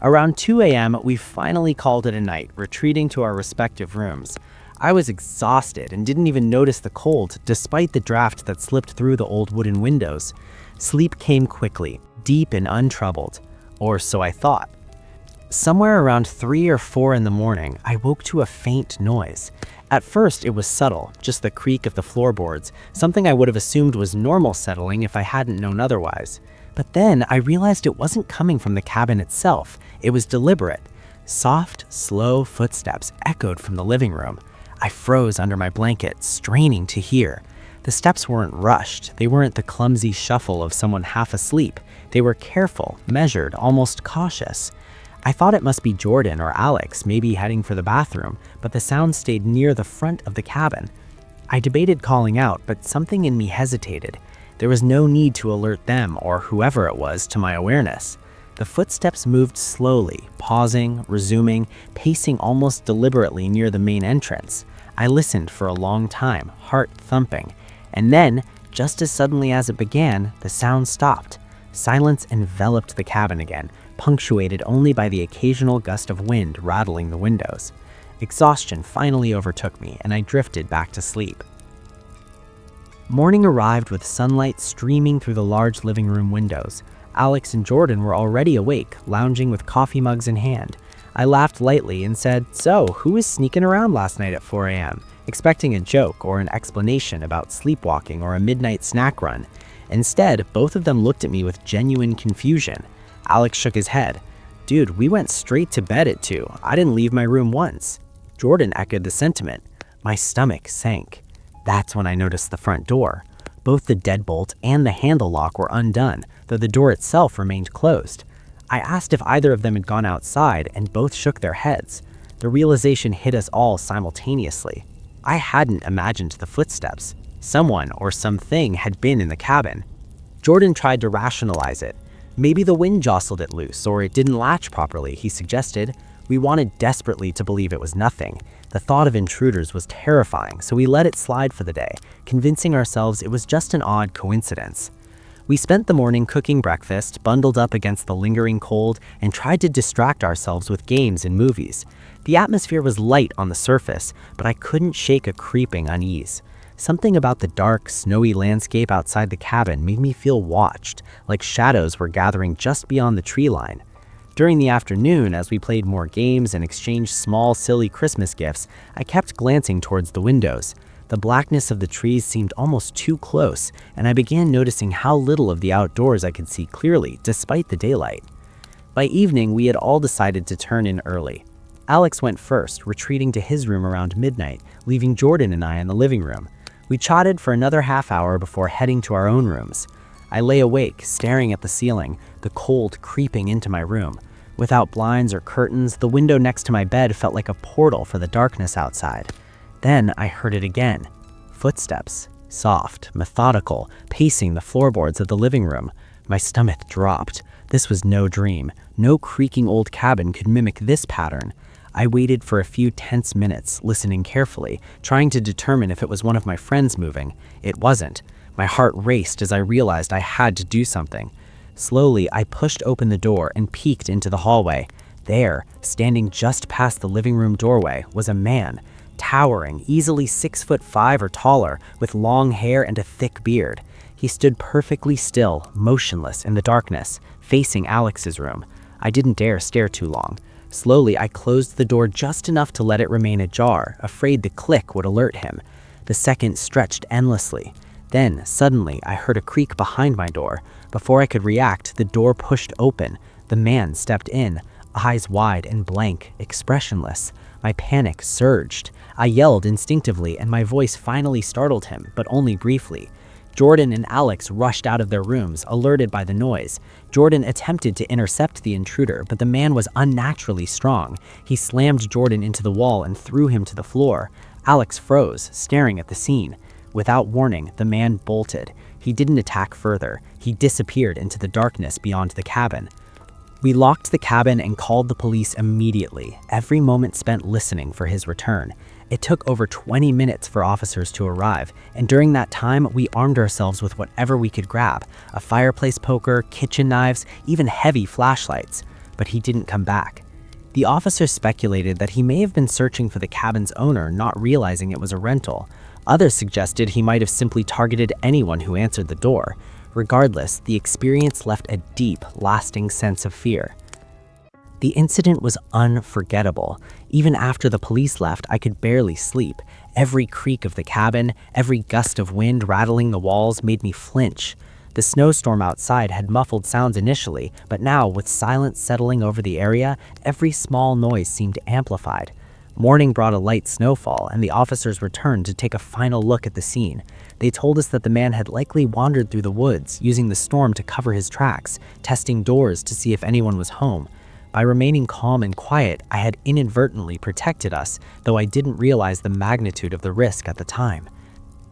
Around 2 a.m., we finally called it a night, retreating to our respective rooms. I was exhausted and didn't even notice the cold, despite the draft that slipped through the old wooden windows. Sleep came quickly, deep and untroubled. Or so I thought. Somewhere around 3 or 4 in the morning, I woke to a faint noise. At first, it was subtle, just the creak of the floorboards, something I would have assumed was normal settling if I hadn't known otherwise. But then I realized it wasn't coming from the cabin itself. It was deliberate. Soft, slow footsteps echoed from the living room. I froze under my blanket, straining to hear. The steps weren't rushed. They weren't the clumsy shuffle of someone half asleep. They were careful, measured, almost cautious. I thought it must be Jordan or Alex, maybe heading for the bathroom, but the sound stayed near the front of the cabin. I debated calling out, but something in me hesitated. There was no need to alert them, or whoever it was, to my awareness. The footsteps moved slowly, pausing, resuming, pacing almost deliberately near the main entrance. I listened for a long time, heart thumping. And then, just as suddenly as it began, the sound stopped. Silence enveloped the cabin again, punctuated only by the occasional gust of wind rattling the windows. Exhaustion finally overtook me, and I drifted back to sleep. Morning arrived with sunlight streaming through the large living room windows. Alex and Jordan were already awake, lounging with coffee mugs in hand. I laughed lightly and said, "So, who was sneaking around last night at 4 a.m.?" expecting a joke or an explanation about sleepwalking or a midnight snack run. Instead, both of them looked at me with genuine confusion. Alex shook his head. "Dude, we went straight to bed at 2. I didn't leave my room once." Jordan echoed the sentiment. My stomach sank. That's when I noticed the front door. Both the deadbolt and the handle lock were undone, though the door itself remained closed. I asked if either of them had gone outside, and both shook their heads. The realization hit us all simultaneously. I hadn't imagined the footsteps. Someone or something had been in the cabin. Jordan tried to rationalize it. Maybe the wind jostled it loose, or it didn't latch properly, he suggested. We wanted desperately to believe it was nothing. The thought of intruders was terrifying, so we let it slide for the day, convincing ourselves it was just an odd coincidence. We spent the morning cooking breakfast, bundled up against the lingering cold, and tried to distract ourselves with games and movies. The atmosphere was light on the surface, but I couldn't shake a creeping unease. Something about the dark, snowy landscape outside the cabin made me feel watched, like shadows were gathering just beyond the tree line. During the afternoon, as we played more games and exchanged small, silly Christmas gifts, I kept glancing towards the windows. The blackness of the trees seemed almost too close, and I began noticing how little of the outdoors I could see clearly, despite the daylight. By evening, we had all decided to turn in early. Alex went first, retreating to his room around midnight, leaving Jordan and I in the living room. We chatted for another half hour before heading to our own rooms. I lay awake, staring at the ceiling, the cold creeping into my room. Without blinds or curtains, the window next to my bed felt like a portal for the darkness outside. Then I heard it again. Footsteps, soft, methodical, pacing the floorboards of the living room. My stomach dropped. This was no dream. No creaking old cabin could mimic this pattern. I waited for a few tense minutes, listening carefully, trying to determine if it was one of my friends moving. It wasn't. My heart raced as I realized I had to do something. Slowly, I pushed open the door and peeked into the hallway. There, standing just past the living room doorway, was a man, towering, easily 6'5" or taller, with long hair and a thick beard. He stood perfectly still, motionless in the darkness, facing Alex's room. I didn't dare stare too long. Slowly, I closed the door just enough to let it remain ajar, afraid the click would alert him. The seconds stretched endlessly. Then, suddenly, I heard a creak behind my door. Before I could react, the door pushed open. The man stepped in, eyes wide and blank, expressionless. My panic surged. I yelled instinctively, and my voice finally startled him, but only briefly. Jordan and Alex rushed out of their rooms, alerted by the noise. Jordan attempted to intercept the intruder, but the man was unnaturally strong. He slammed Jordan into the wall and threw him to the floor. Alex froze, staring at the scene. Without warning, the man bolted. He didn't attack further. He disappeared into the darkness beyond the cabin. We locked the cabin and called the police immediately, every moment spent listening for his return. It took over 20 minutes for officers to arrive, and during that time, we armed ourselves with whatever we could grab: a fireplace poker, kitchen knives, even heavy flashlights. But he didn't come back. The officers speculated that he may have been searching for the cabin's owner, not realizing it was a rental. Others suggested he might have simply targeted anyone who answered the door. Regardless, the experience left a deep, lasting sense of fear. The incident was unforgettable. Even after the police left, I could barely sleep. Every creak of the cabin, every gust of wind rattling the walls made me flinch. The snowstorm outside had muffled sounds initially, but now, with silence settling over the area, every small noise seemed amplified. Morning brought a light snowfall, and the officers returned to take a final look at the scene. They told us that the man had likely wandered through the woods, using the storm to cover his tracks, testing doors to see if anyone was home. By remaining calm and quiet, I had inadvertently protected us, though I didn't realize the magnitude of the risk at the time.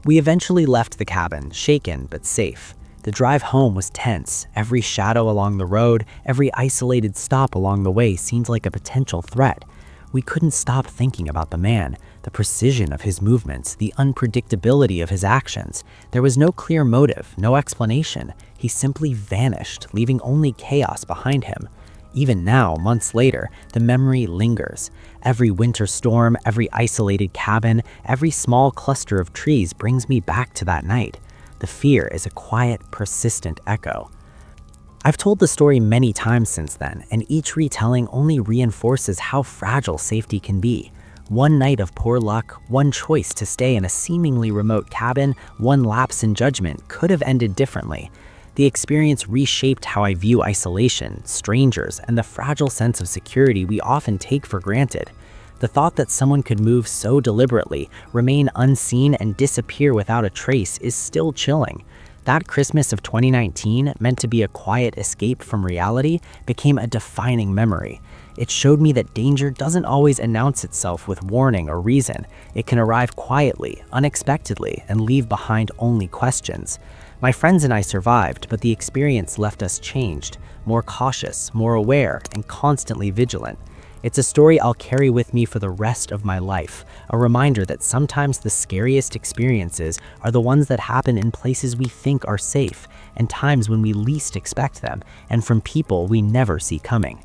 We eventually left the cabin, shaken but safe. The drive home was tense. Every shadow along the road, every isolated stop along the way seemed like a potential threat. We couldn't stop thinking about the man, the precision of his movements, the unpredictability of his actions. There was no clear motive, no explanation. He simply vanished, leaving only chaos behind him. Even now, months later, the memory lingers. Every winter storm, every isolated cabin, every small cluster of trees brings me back to that night. The fear is a quiet, persistent echo. I've told the story many times since then, and each retelling only reinforces how fragile safety can be. One night of poor luck, one choice to stay in a seemingly remote cabin, one lapse in judgment could have ended differently. The experience reshaped how I view isolation, strangers, and the fragile sense of security we often take for granted. The thought that someone could move so deliberately, remain unseen, and disappear without a trace is still chilling. That Christmas of 2019, meant to be a quiet escape from reality, became a defining memory. It showed me that danger doesn't always announce itself with warning or reason. It can arrive quietly, unexpectedly, and leave behind only questions. My friends and I survived, but the experience left us changed, more cautious, more aware, and constantly vigilant. It's a story I'll carry with me for the rest of my life, a reminder that sometimes the scariest experiences are the ones that happen in places we think are safe, and times when we least expect them, and from people we never see coming.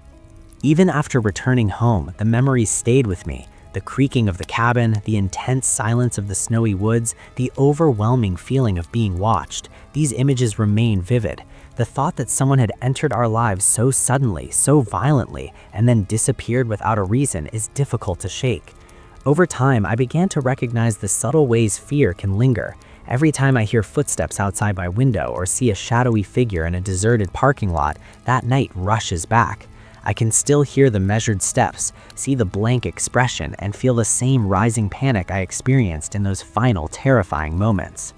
Even after returning home, the memories stayed with me. The creaking of the cabin, the intense silence of the snowy woods, the overwhelming feeling of being watched. These images remain vivid. The thought that someone had entered our lives so suddenly, so violently, and then disappeared without a reason is difficult to shake. Over time, I began to recognize the subtle ways fear can linger. Every time I hear footsteps outside my window or see a shadowy figure in a deserted parking lot, that night rushes back. I can still hear the measured steps, see the blank expression, and feel the same rising panic I experienced in those final terrifying moments.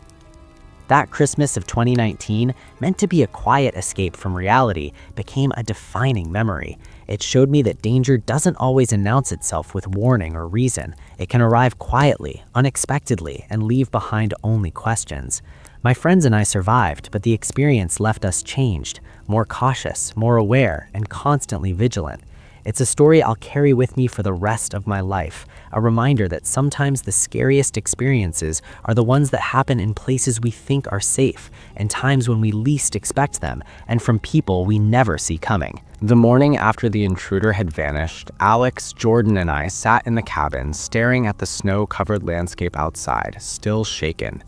That Christmas of 2019, meant to be a quiet escape from reality, became a defining memory. It showed me that danger doesn't always announce itself with warning or reason. It can arrive quietly, unexpectedly, and leave behind only questions. My friends and I survived, but the experience left us changed, more cautious, more aware, and constantly vigilant. It's a story I'll carry with me for the rest of my life, a reminder that sometimes the scariest experiences are the ones that happen in places we think are safe, and times when we least expect them, and from people we never see coming. The morning after the intruder had vanished, Alex, Jordan, and I sat in the cabin, staring at the snow-covered landscape outside, still shaken.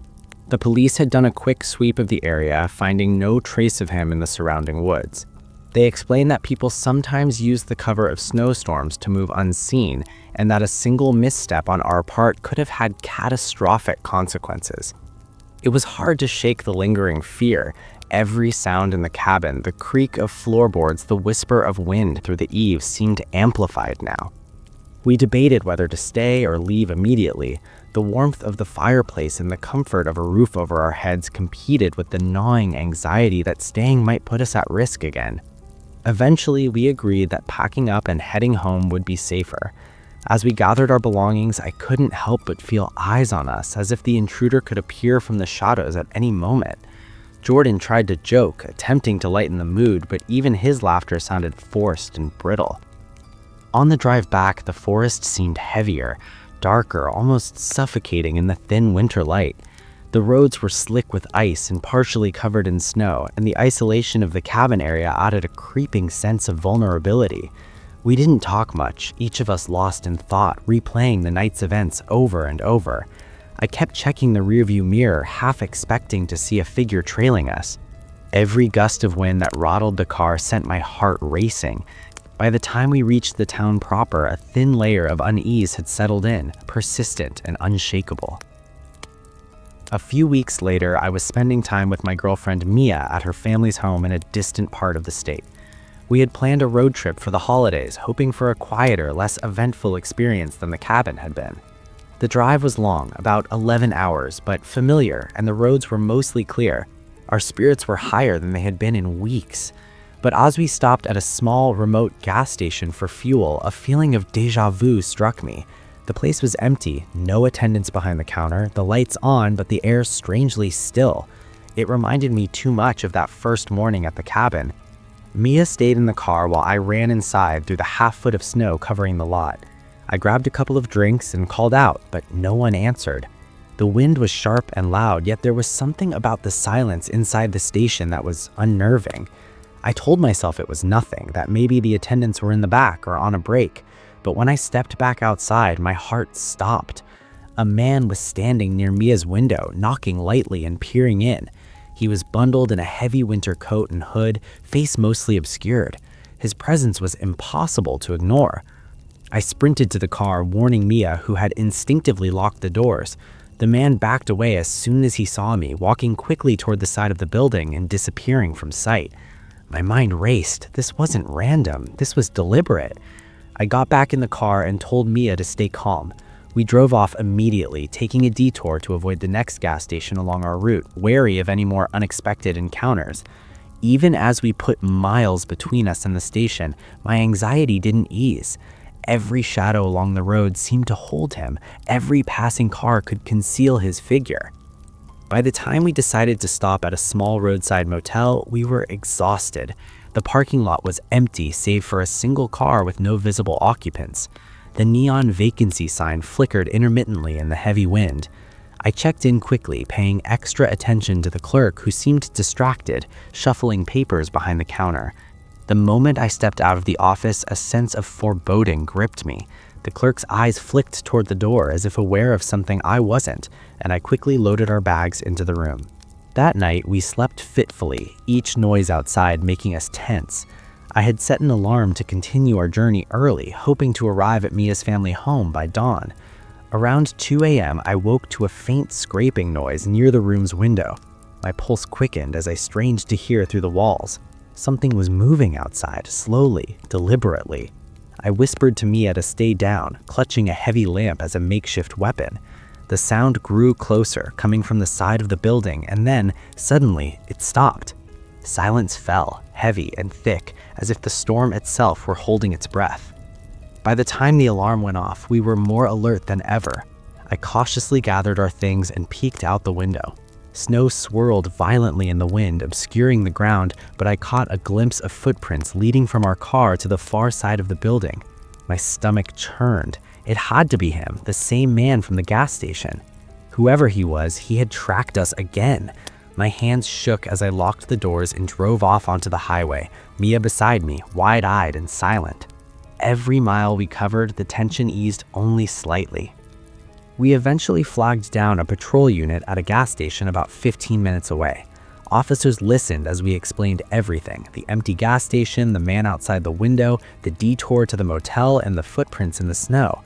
The police had done a quick sweep of the area, finding no trace of him in the surrounding woods. They explained that people sometimes use the cover of snowstorms to move unseen, and that a single misstep on our part could have had catastrophic consequences. It was hard to shake the lingering fear. Every sound in the cabin, the creak of floorboards, the whisper of wind through the eaves seemed amplified now. We debated whether to stay or leave immediately. The warmth of the fireplace and the comfort of a roof over our heads competed with the gnawing anxiety that staying might put us at risk again. Eventually, we agreed that packing up and heading home would be safer. As we gathered our belongings, I couldn't help but feel eyes on us, as if the intruder could appear from the shadows at any moment. Jordan tried to joke, attempting to lighten the mood, but even his laughter sounded forced and brittle. On the drive back, the forest seemed heavier, darker, almost suffocating in the thin winter light. The roads were slick with ice and partially covered in snow, and the isolation of the cabin area added a creeping sense of vulnerability. We didn't talk much, each of us lost in thought, replaying the night's events over and over. I kept checking the rearview mirror, half expecting to see a figure trailing us. Every gust of wind that rattled the car sent my heart racing. By the time we reached the town proper, a thin layer of unease had settled in, persistent and unshakable. A few weeks later, I was spending time with my girlfriend Mia at her family's home in a distant part of the state. We had planned a road trip for the holidays, hoping for a quieter, less eventful experience than the cabin had been. The drive was long, about 11 hours, but familiar, and the roads were mostly clear. Our spirits were higher than they had been in weeks. But as we stopped at a small, remote gas station for fuel, a feeling of déjà vu struck me. The place was empty, no attendants behind the counter, the lights on, but the air strangely still. It reminded me too much of that first morning at the cabin. Mia stayed in the car while I ran inside through the half-foot of snow covering the lot. I grabbed a couple of drinks and called out, but no one answered. The wind was sharp and loud, yet there was something about the silence inside the station that was unnerving. I told myself it was nothing, that maybe the attendants were in the back or on a break, but when I stepped back outside, my heart stopped. A man was standing near Mia's window, knocking lightly and peering in. He was bundled in a heavy winter coat and hood, face mostly obscured. His presence was impossible to ignore. I sprinted to the car, warning Mia, who had instinctively locked the doors. The man backed away as soon as he saw me, walking quickly toward the side of the building and disappearing from sight. My mind raced. This wasn't random. This was deliberate. I got back in the car and told Mia to stay calm. We drove off immediately, taking a detour to avoid the next gas station along our route, wary of any more unexpected encounters. Even as we put miles between us and the station, my anxiety didn't ease. Every shadow along the road seemed to hold him. Every passing car could conceal his figure. By the time we decided to stop at a small roadside motel, we were exhausted. The parking lot was empty save for a single car with no visible occupants. The neon vacancy sign flickered intermittently in the heavy wind. I checked in quickly, paying extra attention to the clerk who seemed distracted, shuffling papers behind the counter. The moment I stepped out of the office, a sense of foreboding gripped me. The clerk's eyes flicked toward the door as if aware of something I wasn't, and I quickly loaded our bags into the room. That night, we slept fitfully, each noise outside making us tense. I had set an alarm to continue our journey early, hoping to arrive at Mia's family home by dawn. Around 2 a.m., I woke to a faint scraping noise near the room's window. My pulse quickened as I strained to hear through the walls. Something was moving outside, slowly, deliberately. I whispered to Mia to stay down, clutching a heavy lamp as a makeshift weapon. The sound grew closer, coming from the side of the building, and then, suddenly, it stopped. Silence fell, heavy and thick, as if the storm itself were holding its breath. By the time the alarm went off, we were more alert than ever. I cautiously gathered our things and peeked out the window. Snow swirled violently in the wind, obscuring the ground, but I caught a glimpse of footprints leading from our car to the far side of the building. My stomach churned. It had to be him, the same man from the gas station. Whoever he was, he had tracked us again. My hands shook as I locked the doors and drove off onto the highway, Mia beside me, wide-eyed and silent. Every mile we covered, the tension eased only slightly. We eventually flagged down a patrol unit at a gas station about 15 minutes away. Officers listened as we explained everything: the empty gas station, the man outside the window, the detour to the motel, and the footprints in the snow.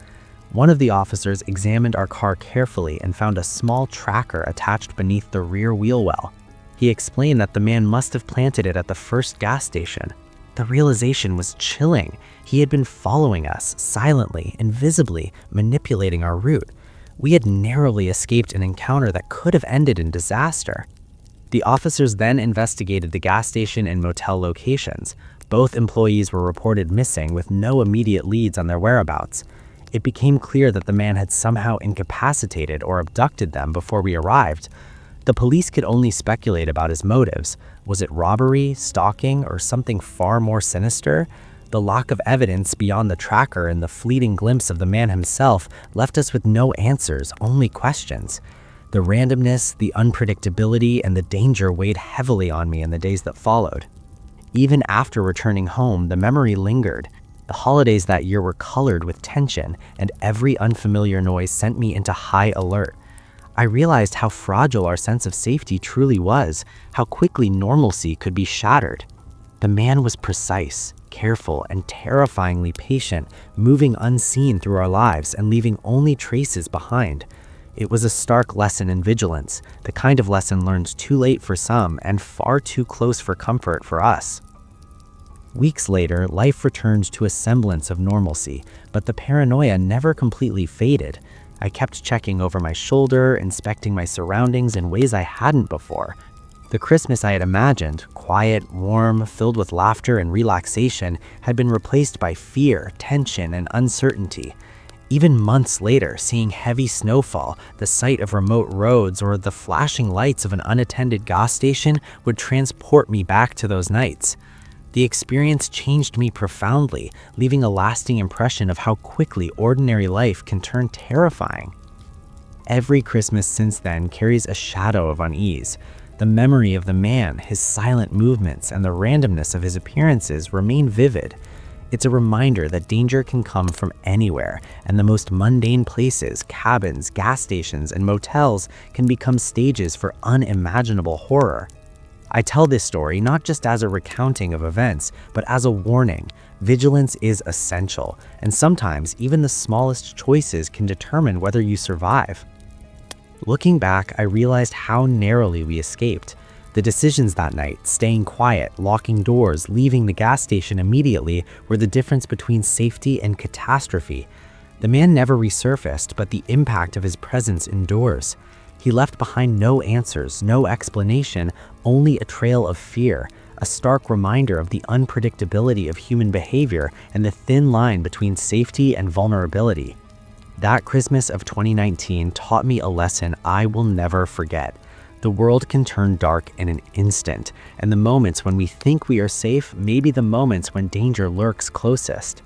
One of the officers examined our car carefully and found a small tracker attached beneath the rear wheel well. He explained that the man must have planted it at the first gas station. The realization was chilling. He had been following us, silently, invisibly, manipulating our route. We had narrowly escaped an encounter that could have ended in disaster. The officers then investigated the gas station and motel locations. Both employees were reported missing with no immediate leads on their whereabouts. It became clear that the man had somehow incapacitated or abducted them before we arrived. The police could only speculate about his motives. Was it robbery, stalking, or something far more sinister? The lack of evidence beyond the tracker and the fleeting glimpse of the man himself left us with no answers, only questions. The randomness, the unpredictability, and the danger weighed heavily on me in the days that followed. Even after returning home, the memory lingered. The holidays that year were colored with tension, and every unfamiliar noise sent me into high alert. I realized how fragile our sense of safety truly was, how quickly normalcy could be shattered. The man was precise, careful, and terrifyingly patient, moving unseen through our lives and leaving only traces behind. It was a stark lesson in vigilance, the kind of lesson learned too late for some and far too close for comfort for us. Weeks later, life returned to a semblance of normalcy, but the paranoia never completely faded. I kept checking over my shoulder, inspecting my surroundings in ways I hadn't before. The Christmas I had imagined, quiet, warm, filled with laughter and relaxation, had been replaced by fear, tension, and uncertainty. Even months later, seeing heavy snowfall, the sight of remote roads, or the flashing lights of an unattended gas station would transport me back to those nights. The experience changed me profoundly, leaving a lasting impression of how quickly ordinary life can turn terrifying. Every Christmas since then carries a shadow of unease. The memory of the man, his silent movements, and the randomness of his appearances remain vivid. It's a reminder that danger can come from anywhere, and the most mundane places, cabins, gas stations, and motels can become stages for unimaginable horror. I tell this story not just as a recounting of events, but as a warning. Vigilance is essential, and sometimes even the smallest choices can determine whether you survive. Looking back, I realized how narrowly we escaped. The decisions that night, staying quiet, locking doors, leaving the gas station immediately, were the difference between safety and catastrophe. The man never resurfaced, but the impact of his presence endures. He left behind no answers, no explanation, only a trail of fear, a stark reminder of the unpredictability of human behavior and the thin line between safety and vulnerability. That Christmas of 2019 taught me a lesson I will never forget. The world can turn dark in an instant, and the moments when we think we are safe may be the moments when danger lurks closest.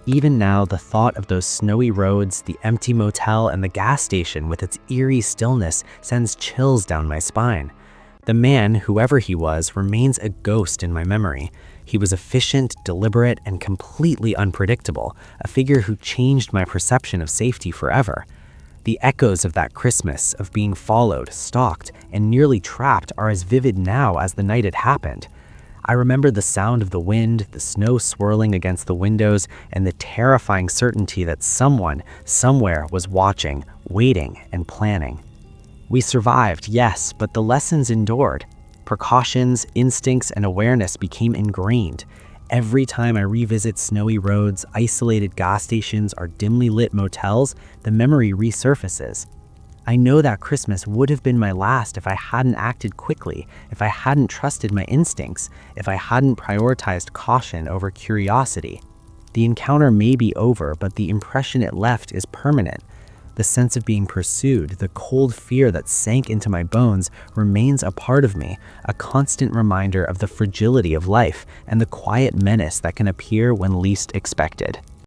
Even now, the thought of those snowy roads, the empty motel, and the gas station with its eerie stillness sends chills down my spine. The man, whoever he was, remains a ghost in my memory. He was efficient, deliberate, and completely unpredictable, a figure who changed my perception of safety forever. The echoes of that Christmas, of being followed, stalked, and nearly trapped are as vivid now as the night it happened. I remember the sound of the wind, the snow swirling against the windows, and the terrifying certainty that someone, somewhere was watching, waiting, and planning. We survived, yes, but the lessons endured. Precautions, instincts, and awareness became ingrained. Every time I revisit snowy roads, isolated gas stations, or dimly lit motels, the memory resurfaces. I know that Christmas would have been my last if I hadn't acted quickly, if I hadn't trusted my instincts, if I hadn't prioritized caution over curiosity. The encounter may be over, but the impression it left is permanent. The sense of being pursued, the cold fear that sank into my bones remains a part of me, a constant reminder of the fragility of life and the quiet menace that can appear when least expected.